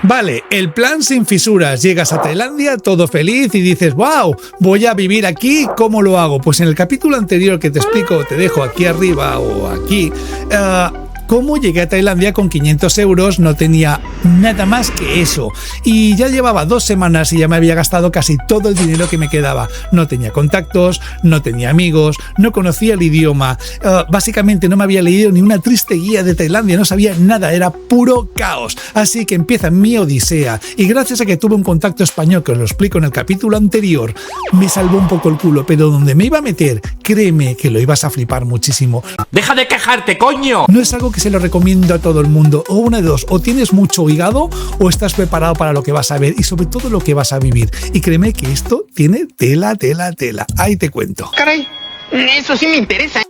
Vale, el plan sin fisuras. Llegas a Tailandia todo feliz y dices, wow, voy a vivir aquí, ¿cómo lo hago? Pues en el capítulo anterior que te explico, te dejo aquí arriba o aquí, cómo llegué a Tailandia con 500 euros, no tenía nada más que eso. Y ya llevaba 2 semanas y ya me había gastado casi todo el dinero que me quedaba. No tenía contactos, no tenía amigos, no conocía el idioma. Básicamente no me había leído ni una triste guía de Tailandia, no sabía nada, era puro caos. Así que empieza mi odisea. Y gracias a que tuve un contacto español, que os lo explico en el capítulo anterior, me salvó un poco el culo. Pero donde me iba a meter, créeme que lo ibas a flipar muchísimo. ¡Deja de quejarte, coño! No es algo que se lo recomiendo a todo el mundo, o una de dos, o tienes mucho hígado o estás preparado para lo que vas a ver y sobre todo lo que vas a vivir. Y créeme que esto tiene tela. Ahí te cuento. Caray, eso sí me interesa.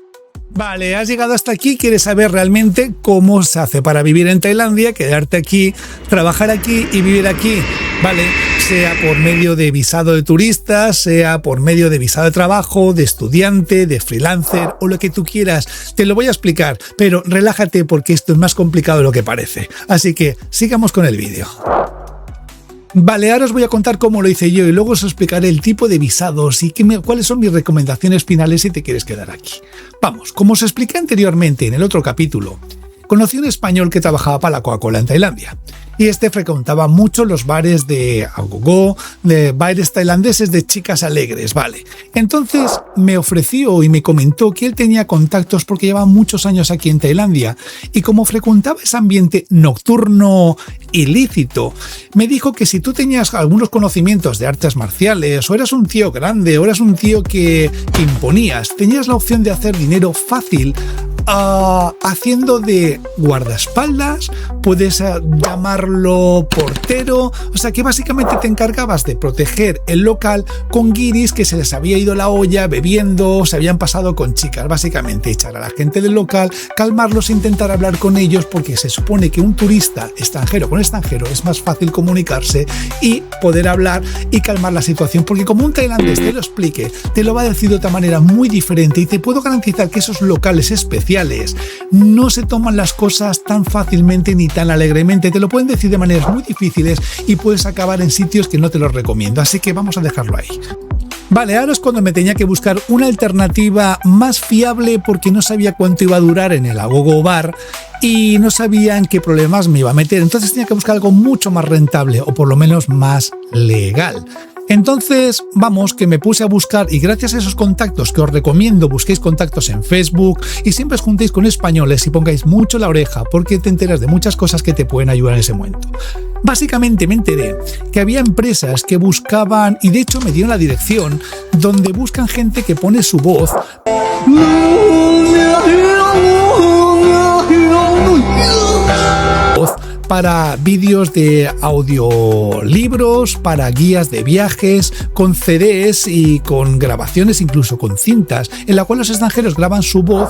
Vale, has llegado hasta aquí, quieres saber realmente cómo se hace para vivir en Tailandia, quedarte aquí, trabajar aquí y vivir aquí. Vale, sea por medio de visado de turista, sea por medio de visado de trabajo, de estudiante, de freelancer o lo que tú quieras. Te lo voy a explicar, pero relájate porque esto es más complicado de lo que parece. Así que sigamos con el vídeo. Vale, ahora os voy a contar cómo lo hice yo y luego os explicaré el tipo de visados y cuáles son mis recomendaciones finales si te quieres quedar aquí. Vamos, como os expliqué anteriormente en el otro capítulo, conocí a un español que trabajaba para la Coca-Cola en Tailandia. Y frecuentaba mucho los bares de agogó, de bares tailandeses de chicas alegres, vale. Entonces me ofreció y me comentó que él tenía contactos porque llevaba muchos años aquí en Tailandia y como frecuentaba ese ambiente nocturno ilícito, me dijo que si tú tenías algunos conocimientos de artes marciales o eras un tío grande o eras un tío que imponías, tenías la opción de hacer dinero fácil haciendo de guardaespaldas, puedes llamarlo portero, o sea que básicamente te encargabas de proteger el local con guiris que se les había ido la olla bebiendo, se habían pasado con chicas, básicamente echar a la gente del local, calmarlos e intentar hablar con ellos porque se supone que un turista extranjero con extranjero es más fácil comunicarse y poder hablar y calmar la situación porque como un tailandés te lo explique, te lo va a decir de otra manera muy diferente y te puedo garantizar que esos locales especiales no se toman las cosas tan fácilmente ni tan alegremente, te lo pueden decir de maneras muy difíciles y puedes acabar en sitios que no te los recomiendo, así que vamos a dejarlo ahí. Vale, ahora es cuando me tenía que buscar una alternativa más fiable porque no sabía cuánto iba a durar en el agogo bar y no sabía en qué problemas me iba a meter, entonces tenía que buscar algo mucho más rentable o por lo menos más legal. Entonces, vamos, que me puse a buscar y gracias a esos contactos que os recomiendo, busquéis contactos en Facebook y siempre os juntéis con españoles y pongáis mucho la oreja porque te enteras de muchas cosas que te pueden ayudar en ese momento. Básicamente me enteré que había empresas que buscaban, y de hecho me dieron la dirección, donde buscan gente que pone su voz para vídeos de audiolibros, para guías de viajes, con CDs y con grabaciones, incluso con cintas, en la cual los extranjeros graban su voz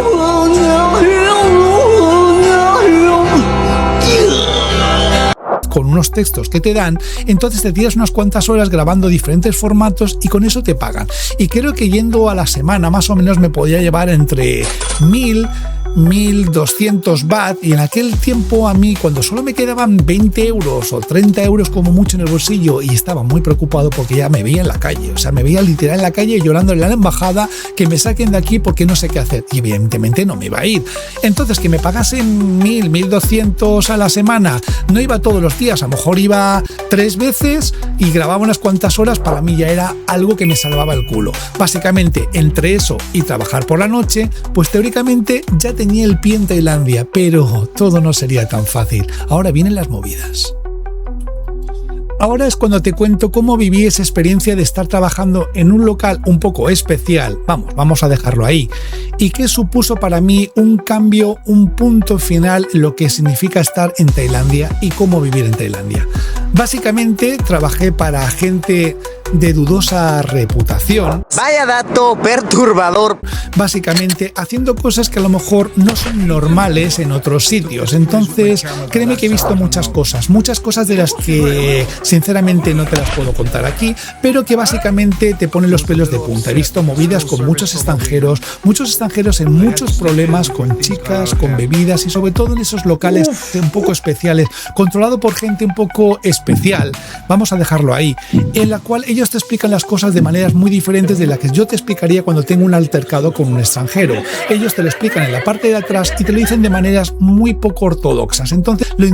con unos textos que te dan, entonces te tiras unas cuantas horas grabando diferentes formatos y con eso te pagan. Y creo que yendo a la semana más o menos me podía llevar entre 1.200 baht y en aquel tiempo a mí cuando solo me quedaban 20 euros o 30 euros como mucho en el bolsillo y estaba muy preocupado porque ya me veía en la calle, o sea me veía literal en la calle llorándole a la embajada que me saquen de aquí porque no sé qué hacer y evidentemente no me iba a ir. Entonces que me pagasen 1.200 a la semana, no iba todos los días, a lo mejor iba 3 veces y grababa unas cuantas horas, para mí ya era algo que me salvaba el culo. Básicamente entre eso y trabajar por la noche, pues teóricamente ya tenía el pie en Tailandia, pero todo no sería tan fácil. Ahora vienen las movidas. Ahora es cuando te cuento cómo viví esa experiencia de estar trabajando en un local un poco especial, vamos a dejarlo ahí, y qué supuso para mí un cambio, un punto final, lo que significa estar en Tailandia y cómo vivir en Tailandia. Básicamente trabajé para gente de dudosa reputación. Vaya dato perturbador. Básicamente haciendo cosas que a lo mejor no son normales en otros sitios. Entonces, créeme que he visto muchas cosas de las que sinceramente no te las puedo contar aquí, pero que básicamente te ponen los pelos de punta. He visto movidas con muchos extranjeros en muchos problemas con chicas, con bebidas y sobre todo en esos locales un poco especiales, controlado por gente un poco especial, vamos a dejarlo ahí, en la cual ellos te explican las cosas de maneras muy diferentes de las que yo te explicaría cuando tengo un altercado con un extranjero. Ellos te lo explican en la parte de atrás y te lo dicen de maneras muy poco ortodoxas. Entonces, lo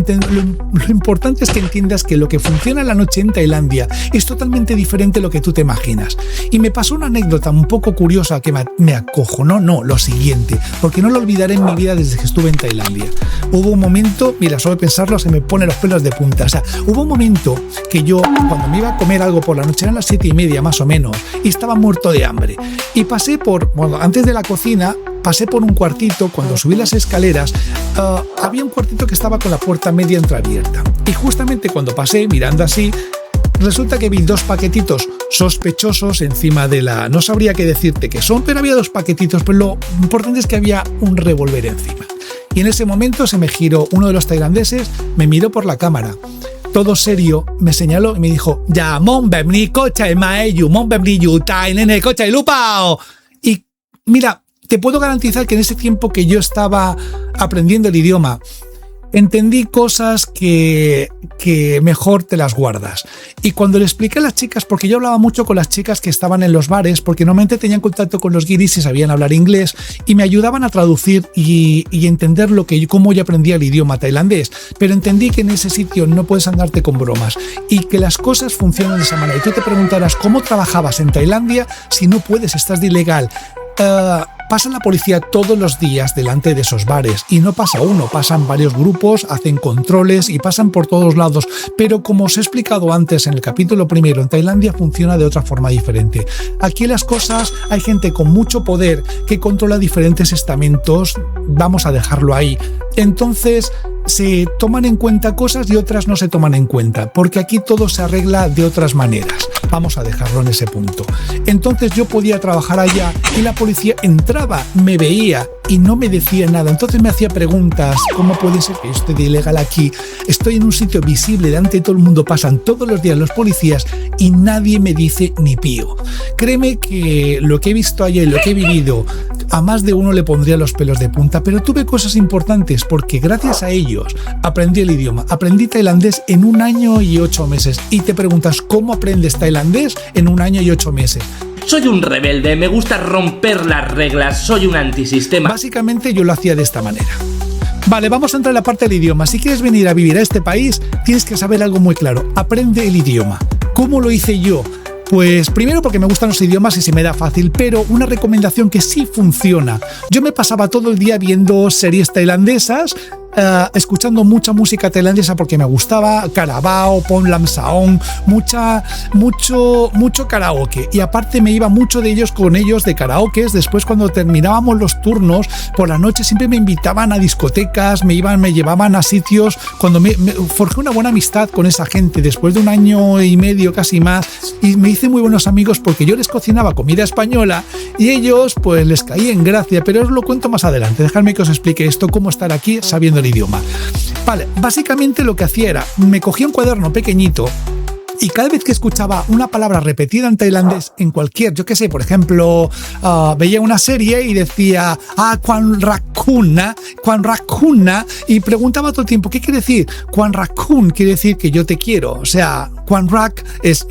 importante es que entiendas que lo que funciona en la noche en Tailandia es totalmente diferente a lo que tú te imaginas. Y me pasó una anécdota un poco curiosa que me acojonó, lo siguiente, porque no lo olvidaré en mi vida desde que estuve en Tailandia. Hubo un momento, mira, solo de pensarlo se me ponen los pelos de punta. O sea, hubo un momento que yo, cuando me iba a comer algo por la noche, eran las 7:30 más o menos, y estaba muerto de hambre. Y pasé antes de la cocina, pasé por un cuartito. Cuando subí las escaleras, había un cuartito que estaba con la puerta media entreabierta. Y justamente cuando pasé, mirando así, resulta que vi 2 paquetitos sospechosos encima de no sabría qué decirte qué son, pero había 2 paquetitos, pero lo importante es que había un revólver encima. Y en ese momento se me giró uno de los tailandeses, me miró por la cámara, todo serio, me señaló y me dijo: "Ya, Monbemni coche maeyu, Monbemni yutai, nene coche lupao". Y mira, te puedo garantizar que en ese tiempo que yo estaba aprendiendo el idioma, entendí cosas que mejor te las guardas. Y cuando le expliqué a las chicas, porque yo hablaba mucho con las chicas que estaban en los bares, porque normalmente tenían contacto con los guiris y sabían hablar inglés, y me ayudaban a traducir y entender cómo yo aprendía el idioma tailandés. Pero entendí que en ese sitio no puedes andarte con bromas y que las cosas funcionan de esa manera. Y tú te preguntarás, ¿cómo trabajabas en Tailandia si no puedes? Estás de ilegal. Pasa la policía todos los días delante de esos bares, y no pasa uno, pasan varios grupos, hacen controles y pasan por todos lados, pero como os he explicado antes en el capítulo primero, en Tailandia funciona de otra forma diferente. Aquí las cosas, hay gente con mucho poder que controla diferentes estamentos, vamos a dejarlo ahí. Entonces se toman en cuenta cosas y otras no se toman en cuenta, porque aquí todo se arregla de otras maneras. Vamos a dejarlo en ese punto. Entonces yo podía trabajar allá y la policía entraba, me veía y no me decía nada. Entonces me hacía preguntas: ¿cómo puede ser que yo esté de ilegal aquí? Estoy en un sitio visible, delante de todo el mundo, pasan todos los días los policías y nadie me dice ni pío. Créeme que lo que he visto allá y lo que he vivido, a más de uno le pondría los pelos de punta, pero tuve cosas importantes porque gracias a ellos aprendí el idioma. Aprendí tailandés en 1 año y 8 meses. Y te preguntas, ¿cómo aprendes tailandés en 1 año y 8 meses? Soy un rebelde, me gusta romper las reglas, soy un antisistema. Básicamente yo lo hacía de esta manera. Vale, vamos a entrar en la parte del idioma. Si quieres venir a vivir a este país, tienes que saber algo muy claro. Aprende el idioma. ¿Cómo lo hice yo? Pues primero porque me gustan los idiomas y se me da fácil, pero una recomendación que sí funciona. Yo me pasaba todo el día viendo series tailandesas, escuchando mucha música tailandesa porque me gustaba, Carabao, Pon Lam Saong, mucho karaoke, y aparte me iba mucho de ellos con ellos de karaokes. Después, cuando terminábamos los turnos por la noche, siempre me invitaban a discotecas, me llevaban a sitios. Cuando me forjé una buena amistad con esa gente después de 1 año y medio, casi más, y me hice muy buenos amigos porque yo les cocinaba comida española y ellos pues les caí en gracia, pero os lo cuento más adelante. Dejadme que os explique esto, cómo estar aquí sabiendo el idioma. Vale, básicamente lo que hacía era, me cogía un cuaderno pequeñito y cada vez que escuchaba una palabra repetida en tailandés, en cualquier, yo qué sé, por ejemplo, veía una serie y decía Quan Rakuna, y preguntaba todo el tiempo, ¿qué quiere decir? Quan Rakun quiere decir que yo te quiero, o sea, Quan Rak es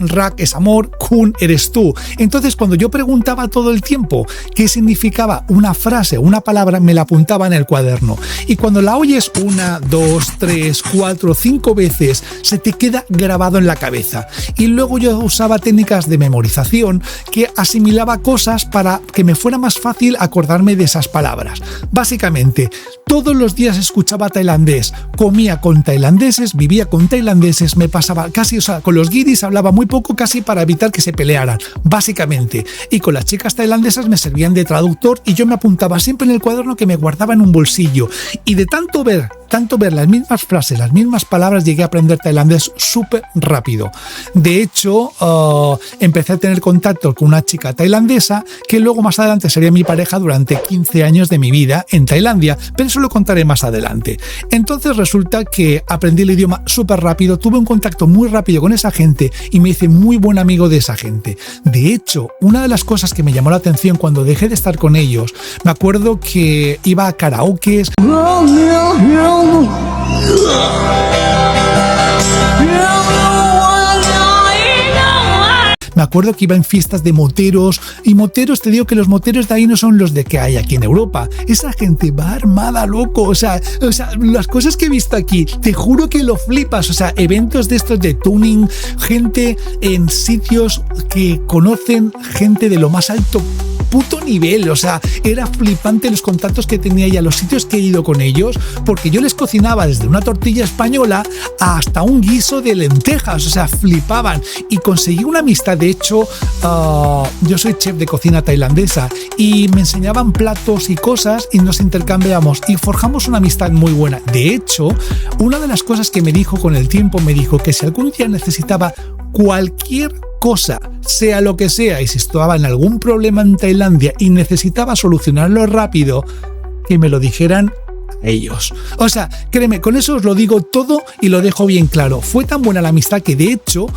amor, Kun eres tú. Entonces, cuando yo preguntaba todo el tiempo qué significaba una frase o una palabra, me la apuntaba en el cuaderno. Y cuando la oyes 1, 2, 3, 4, 5 veces, se te queda grabado en la cabeza. Y luego yo usaba técnicas de memorización que asimilaba cosas para que me fuera más fácil acordarme de esas palabras. Básicamente, todos los días escuchaba tailandés, comía con tailandeses, vivía con tailandeses, me pasaba casi, o sea, con los guiris hablaba muy poco, casi para evitar que se pelearan, básicamente. Y con las chicas tailandesas me servían de traductor y yo me apuntaba siempre en el cuaderno que me guardaba en un bolsillo. Y de tanto ver tanto ver las mismas frases, las mismas palabras, llegué a aprender tailandés súper rápido. De hecho, empecé a tener contacto con una chica tailandesa que luego más adelante sería mi pareja durante 15 años de mi vida en Tailandia, pero eso lo contaré más adelante. Entonces resulta que aprendí el idioma súper rápido, tuve un contacto muy rápido con esa gente y me hice muy buen amigo de esa gente. De hecho, una de las cosas que me llamó la atención cuando dejé de estar con ellos, me acuerdo que iba a karaokes. Me acuerdo que iba en fiestas de moteros, y moteros, te digo que los moteros de ahí no son los de que hay aquí en Europa. Esa gente va armada, loco. O sea, las cosas que he visto aquí, te juro que lo flipas. O sea, eventos de estos de tuning, gente en sitios que conocen gente de lo más alto puto nivel. O sea, era flipante los contactos que tenía y a los sitios que he ido con ellos, porque yo les cocinaba desde una tortilla española hasta un guiso de lentejas. O sea, flipaban y conseguí una amistad. De hecho, yo soy chef de cocina tailandesa y me enseñaban platos y cosas y nos intercambiamos y forjamos una amistad muy buena. De hecho, una de las cosas que me dijo con el tiempo, me dijo que si algún día necesitaba cualquier cosa, sea lo que sea, y si estaba en algún problema en Tailandia y necesitaba solucionarlo rápido, que me lo dijeran ellos. O sea, créeme, con eso os lo digo todo y lo dejo bien claro. Fue tan buena la amistad que de hecho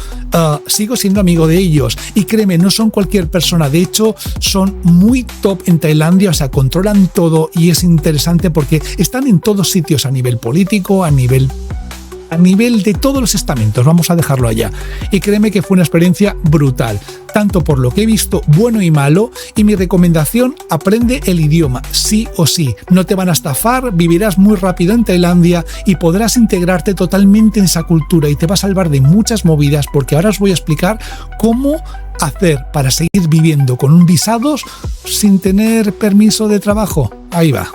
sigo siendo amigo de ellos. Y créeme, no son cualquier persona. De hecho, son muy top en Tailandia. O sea, controlan todo y es interesante porque están en todos sitios, a nivel político, a nivel de todos los estamentos, vamos a dejarlo allá. Y créeme que fue una experiencia brutal, tanto por lo que he visto bueno y malo, y mi recomendación, aprende el idioma, sí o sí. No te van a estafar, vivirás muy rápido en Tailandia y podrás integrarte totalmente en esa cultura y te va a salvar de muchas movidas, porque ahora os voy a explicar cómo hacer para seguir viviendo con un visados sin tener permiso de trabajo. Ahí va.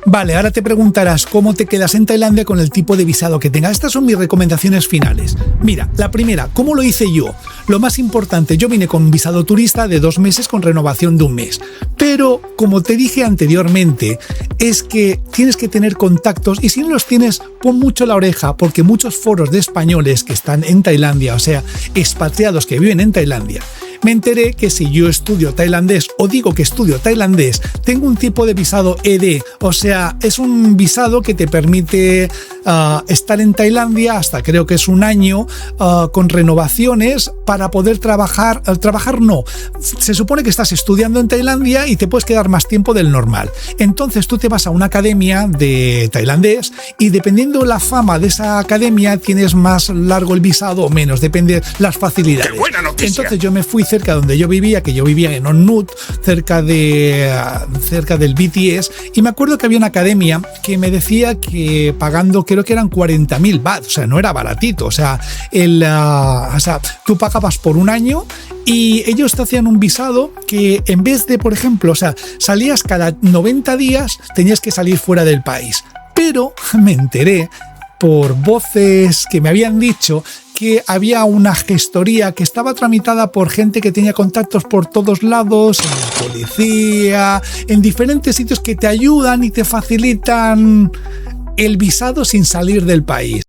Vale, ahora te preguntarás cómo te quedas en Tailandia con el tipo de visado que tengas. Estas son mis recomendaciones finales. Mira, la primera, ¿cómo lo hice yo? Lo más importante, yo vine con un visado turista de 2 meses con renovación de 1 mes. Pero, como te dije anteriormente, es que tienes que tener contactos y si no los tienes, pon mucho la oreja, porque muchos foros de españoles que están en Tailandia, o sea, expatriados que viven en Tailandia, me enteré que si yo estudio tailandés o digo que estudio tailandés, tengo un tipo de visado ED, o sea, es un visado que te permite estar en Tailandia hasta creo que es 1 año con renovaciones para poder trabajar. Trabajar no, se supone que estás estudiando en Tailandia y te puedes quedar más tiempo del normal. Entonces tú te vas a una academia de tailandés y dependiendo la fama de esa academia tienes más largo el visado o menos, depende las facilidades. ¡Qué buena noticia! Entonces yo me fui cerca donde yo vivía, que yo vivía en Onnut, cerca del BTS, y me acuerdo que había una academia que me decía que pagando, creo que eran 40.000 baht, o sea, no era baratito, o sea, tú pagabas por 1 año y ellos te hacían un visado que en vez de, por ejemplo, o sea, salías cada 90 días, tenías que salir fuera del país. Pero me enteré por voces que me habían dicho que había una gestoría que estaba tramitada por gente que tenía contactos por todos lados, en la policía, en diferentes sitios que te ayudan y te facilitan el visado sin salir del país.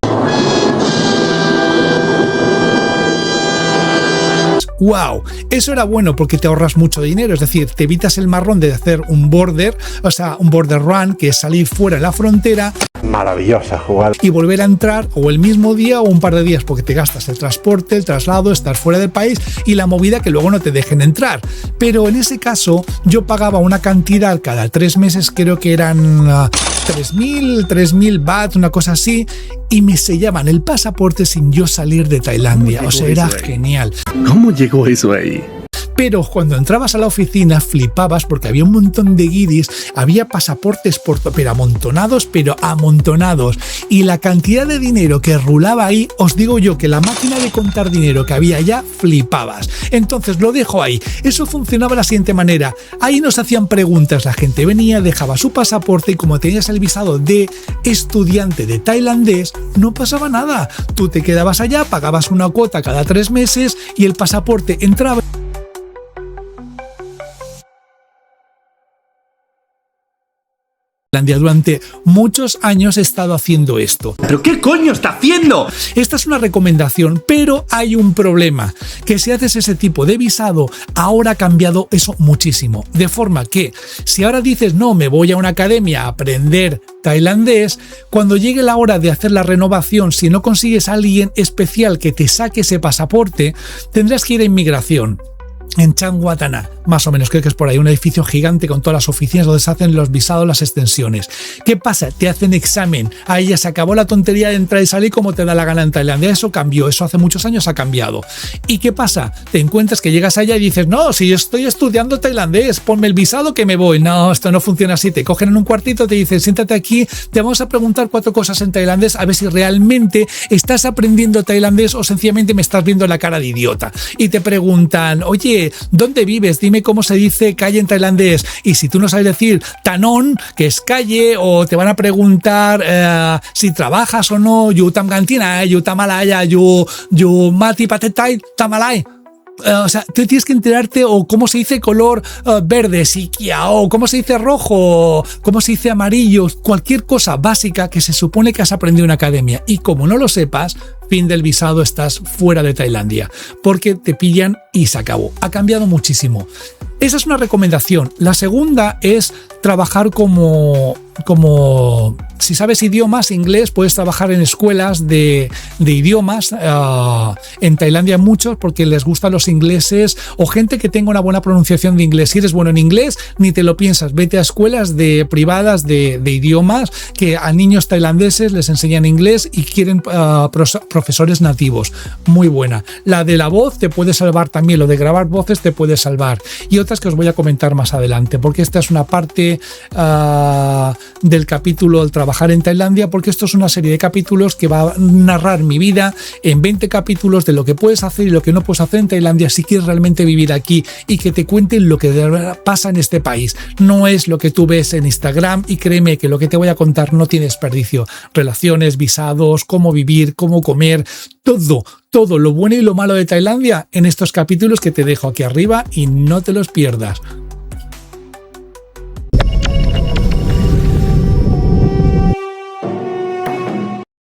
¡Wow! Eso era bueno porque te ahorras mucho dinero, es decir, te evitas el marrón de hacer un border, o sea, un border run, que es salir fuera de la frontera. Maravillosa jugada. Y volver a entrar o el mismo día o un par de días, porque te gastas el transporte, el traslado, estar fuera del país y la movida que luego no te dejen entrar. Pero en ese caso yo pagaba una cantidad cada 3 meses, creo que eran 3.000 baht, una cosa así, y me sellaban el pasaporte sin yo salir de Tailandia. O sea, era genial. ¿Cómo llegó eso ahí? Pero cuando entrabas a la oficina flipabas porque había un montón de guiris, había pasaportes pero amontonados. Y la cantidad de dinero que rulaba ahí, os digo yo que la máquina de contar dinero que había allá, flipabas. Entonces lo dejo ahí. Eso funcionaba de la siguiente manera. Ahí nos hacían preguntas, la gente venía, dejaba su pasaporte y como tenías el visado de estudiante de tailandés, no pasaba nada. Tú te quedabas allá, pagabas una cuota cada 3 meses y el pasaporte entraba. Durante muchos años he estado haciendo esto. ¿Pero qué coño está haciendo? Esta es una recomendación, pero hay un problema, que si haces ese tipo de visado, ahora ha cambiado eso muchísimo. De forma que, si ahora dices, no, me voy a una academia a aprender tailandés, cuando llegue la hora de hacer la renovación, si no consigues a alguien especial que te saque ese pasaporte, tendrás que ir a inmigración. En Changuatana, más o menos, creo que es por ahí, un edificio gigante con todas las oficinas donde se hacen los visados, las extensiones. ¿Qué pasa? Te hacen examen. Ahí ya se acabó la tontería de entrar y salir como te da la gana en Tailandia. Eso cambió, eso hace muchos años ha cambiado. ¿Y qué pasa? Te encuentras que llegas allá y dices, no, si yo estoy estudiando tailandés, ponme el visado que me voy. No, esto no funciona así. Te cogen en un cuartito, te dicen, siéntate aquí, te vamos a preguntar 4 cosas en tailandés a ver si realmente estás aprendiendo tailandés o sencillamente me estás viendo la cara de idiota. Y te preguntan, oye, ¿dónde vives? Dime cómo se dice calle en tailandés. Y si tú no sabes decir Tanon, que es calle, o te van a preguntar si trabajas o no, yu tam cantina, yu tamalaya, yu mati patetai tamalai. O sea, tú tienes que enterarte o cómo se dice color verde, siquiao, cómo se dice rojo, cómo se dice amarillo, cualquier cosa básica que se supone que has aprendido en una academia. Y como no lo sepas, fin del visado, estás fuera de Tailandia, porque te pillan y se acabó. Ha cambiado muchísimo. Esa es una recomendación. La segunda es trabajar como si sabes idiomas, inglés, puedes trabajar en escuelas de idiomas. En Tailandia muchos, porque les gustan los ingleses o gente que tenga una buena pronunciación de inglés. Si eres bueno en inglés, ni te lo piensas. Vete a escuelas privadas de idiomas que a niños tailandeses les enseñan inglés y quieren profesores nativos. Muy buena. La de la voz te puede salvar también. Lo de grabar voces te puede salvar. Y otras que os voy a comentar más adelante, porque esta es una parte del capítulo del trabajar en Tailandia, porque esto es una serie de capítulos que va a narrar mi vida en 20 capítulos de lo que puedes hacer y lo que no puedes hacer en Tailandia si quieres realmente vivir aquí, y que te cuenten lo que de verdad pasa en este país. No es lo que tú ves en Instagram, y créeme que lo que te voy a contar no tiene desperdicio. Relaciones, visados, cómo vivir, cómo comer, todo lo bueno y lo malo de Tailandia en estos capítulos que te dejo aquí arriba y no te los pierdas.